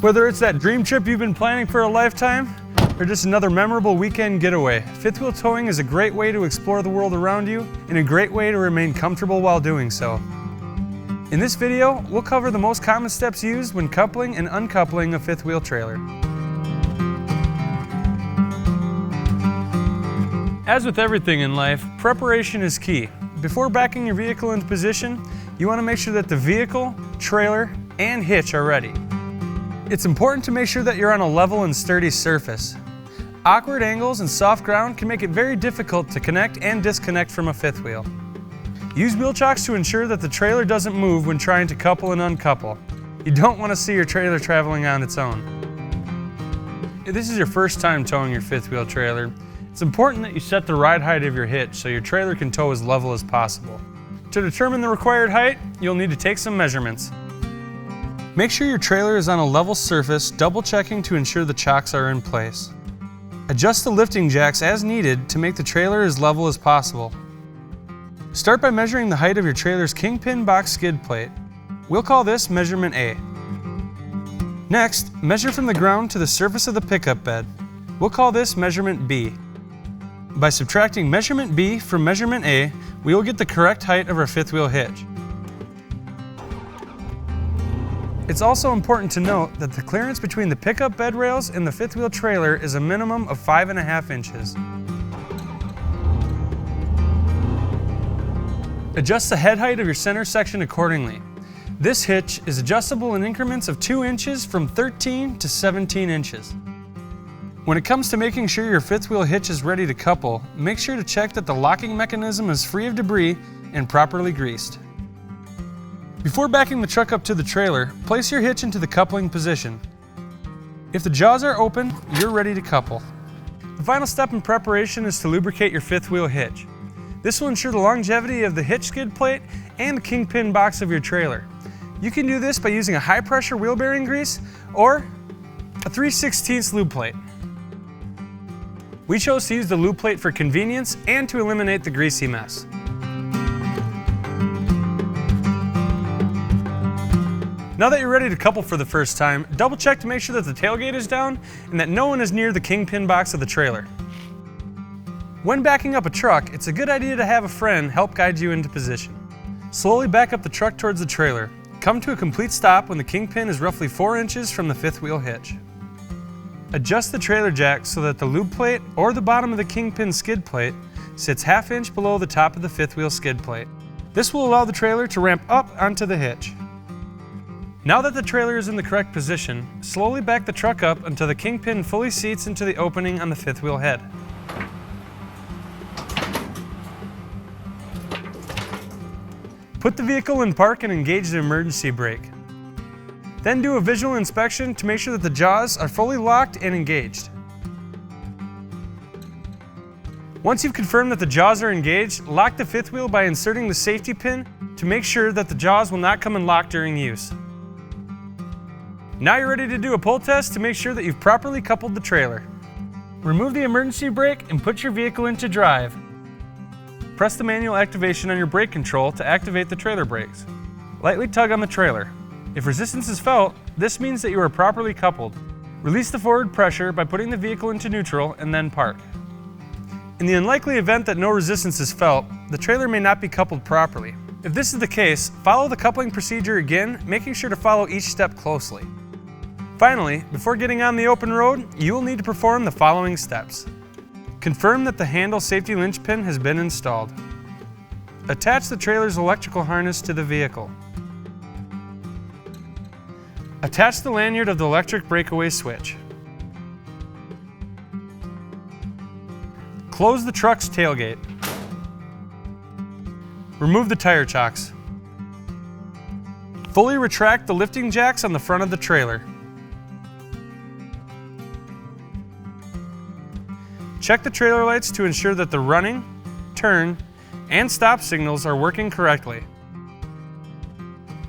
Whether it's that dream trip you've been planning for a lifetime, or just another memorable weekend getaway, fifth wheel towing is a great way to explore the world around you and a great way to remain comfortable while doing so. In this video, we'll cover the most common steps used when coupling and uncoupling a fifth wheel trailer. As with everything in life, preparation is key. Before backing your vehicle into position, you want to make sure that the vehicle, trailer, and hitch are ready. It's important to make sure that you're on a level and sturdy surface. Awkward angles and soft ground can make it very difficult to connect and disconnect from a fifth wheel. Use wheel chocks to ensure that the trailer doesn't move when trying to couple and uncouple. You don't want to see your trailer traveling on its own. If this is your first time towing your fifth wheel trailer, it's important that you set the ride height of your hitch so your trailer can tow as level as possible. To determine the required height, you'll need to take some measurements. Make sure your trailer is on a level surface, double checking to ensure the chocks are in place. Adjust the lifting jacks as needed to make the trailer as level as possible. Start by measuring the height of your trailer's kingpin box skid plate. We'll call this measurement A. Next, measure from the ground to the surface of the pickup bed. We'll call this measurement B. By subtracting measurement B from measurement A, we will get the correct height of our fifth wheel hitch. It's also important to note that the clearance between the pickup bed rails and the fifth wheel trailer is a minimum of 5.5 inches. Adjust the head height of your center section accordingly. This hitch is adjustable in increments of 2 inches from 13 to 17 inches. When it comes to making sure your fifth wheel hitch is ready to couple, make sure to check that the locking mechanism is free of debris and properly greased. Before backing the truck up to the trailer, place your hitch into the coupling position. If the jaws are open, you're ready to couple. The final step in preparation is to lubricate your fifth wheel hitch. This will ensure the longevity of the hitch skid plate and the kingpin box of your trailer. You can do this by using a high pressure wheel bearing grease or a 3/16 lube plate. We chose to use the lube plate for convenience and to eliminate the greasy mess. Now that you're ready to couple for the first time, double check to make sure that the tailgate is down and that no one is near the kingpin box of the trailer. When backing up a truck, it's a good idea to have a friend help guide you into position. Slowly back up the truck towards the trailer. Come to a complete stop when the kingpin is roughly 4 inches from the fifth wheel hitch. Adjust the trailer jack so that the lube plate or the bottom of the kingpin skid plate sits 1/2 inch below the top of the fifth wheel skid plate. This will allow the trailer to ramp up onto the hitch. Now that the trailer is in the correct position, slowly back the truck up until the kingpin fully seats into the opening on the fifth wheel head. Put the vehicle in park and engage the emergency brake. Then do a visual inspection to make sure that the jaws are fully locked and engaged. Once you've confirmed that the jaws are engaged, lock the fifth wheel by inserting the safety pin to make sure that the jaws will not come unlocked during use. Now you're ready to do a pull test to make sure that you've properly coupled the trailer. Remove the emergency brake and put your vehicle into drive. Press the manual activation on your brake control to activate the trailer brakes. Lightly tug on the trailer. If resistance is felt, this means that you are properly coupled. Release the forward pressure by putting the vehicle into neutral and then park. In the unlikely event that no resistance is felt, the trailer may not be coupled properly. If this is the case, follow the coupling procedure again, making sure to follow each step closely. Finally, before getting on the open road, you will need to perform the following steps. Confirm that the handle safety linch pin has been installed. Attach the trailer's electrical harness to the vehicle. Attach the lanyard of the electric breakaway switch. Close the truck's tailgate. Remove the tire chocks. Fully retract the lifting jacks on the front of the trailer. Check the trailer lights to ensure that the running, turn, and stop signals are working correctly.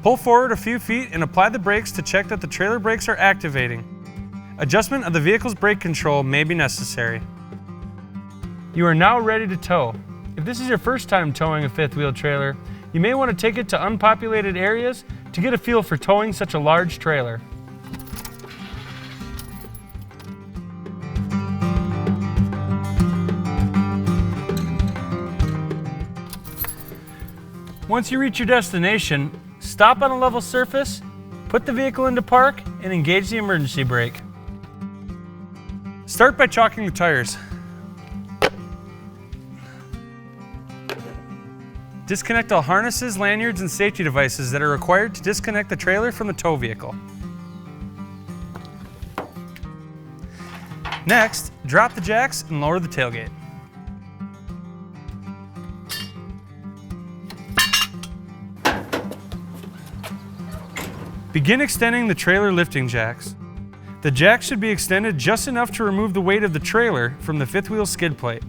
Pull forward a few feet and apply the brakes to check that the trailer brakes are activating. Adjustment of the vehicle's brake control may be necessary. You are now ready to tow. If this is your first time towing a fifth wheel trailer, you may want to take it to unpopulated areas to get a feel for towing such a large trailer. Once you reach your destination, stop on a level surface, put the vehicle into park, and engage the emergency brake. Start by chalking the tires. Disconnect all harnesses, lanyards, and safety devices that are required to disconnect the trailer from the tow vehicle. Next, drop the jacks and lower the tailgate. Begin extending the trailer lifting jacks. The jacks should be extended just enough to remove the weight of the trailer from the fifth wheel skid plate.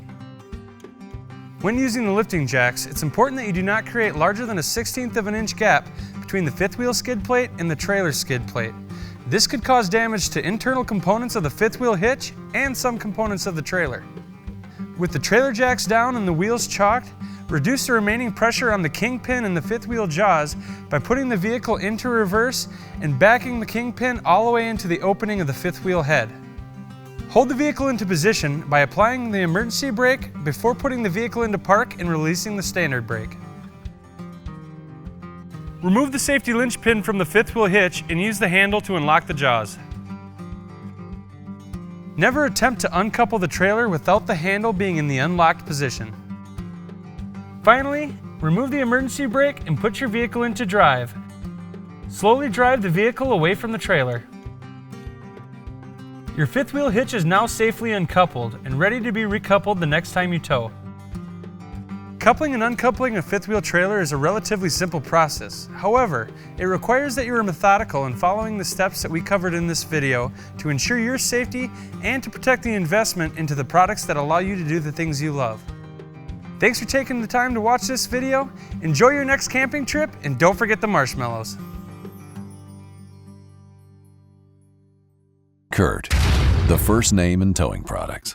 When using the lifting jacks, it's important that you do not create larger than a 1/16 of an inch gap between the fifth wheel skid plate and the trailer skid plate. This could cause damage to internal components of the fifth wheel hitch and some components of the trailer. With the trailer jacks down and the wheels chalked, reduce the remaining pressure on the kingpin and the fifth wheel jaws by putting the vehicle into reverse and backing the kingpin all the way into the opening of the fifth wheel head. Hold the vehicle into position by applying the emergency brake before putting the vehicle into park and releasing the standard brake. Remove the safety linch pin from the fifth wheel hitch and use the handle to unlock the jaws. Never attempt to uncouple the trailer without the handle being in the unlocked position. Finally, remove the emergency brake and put your vehicle into drive. Slowly drive the vehicle away from the trailer. Your fifth wheel hitch is now safely uncoupled and ready to be recoupled the next time you tow. Coupling and uncoupling a fifth wheel trailer is a relatively simple process. However, it requires that you are methodical in following the steps that we covered in this video to ensure your safety and to protect the investment into the products that allow you to do the things you love. Thanks for taking the time to watch this video. Enjoy your next camping trip and don't forget the marshmallows. CURT, the first name in towing products.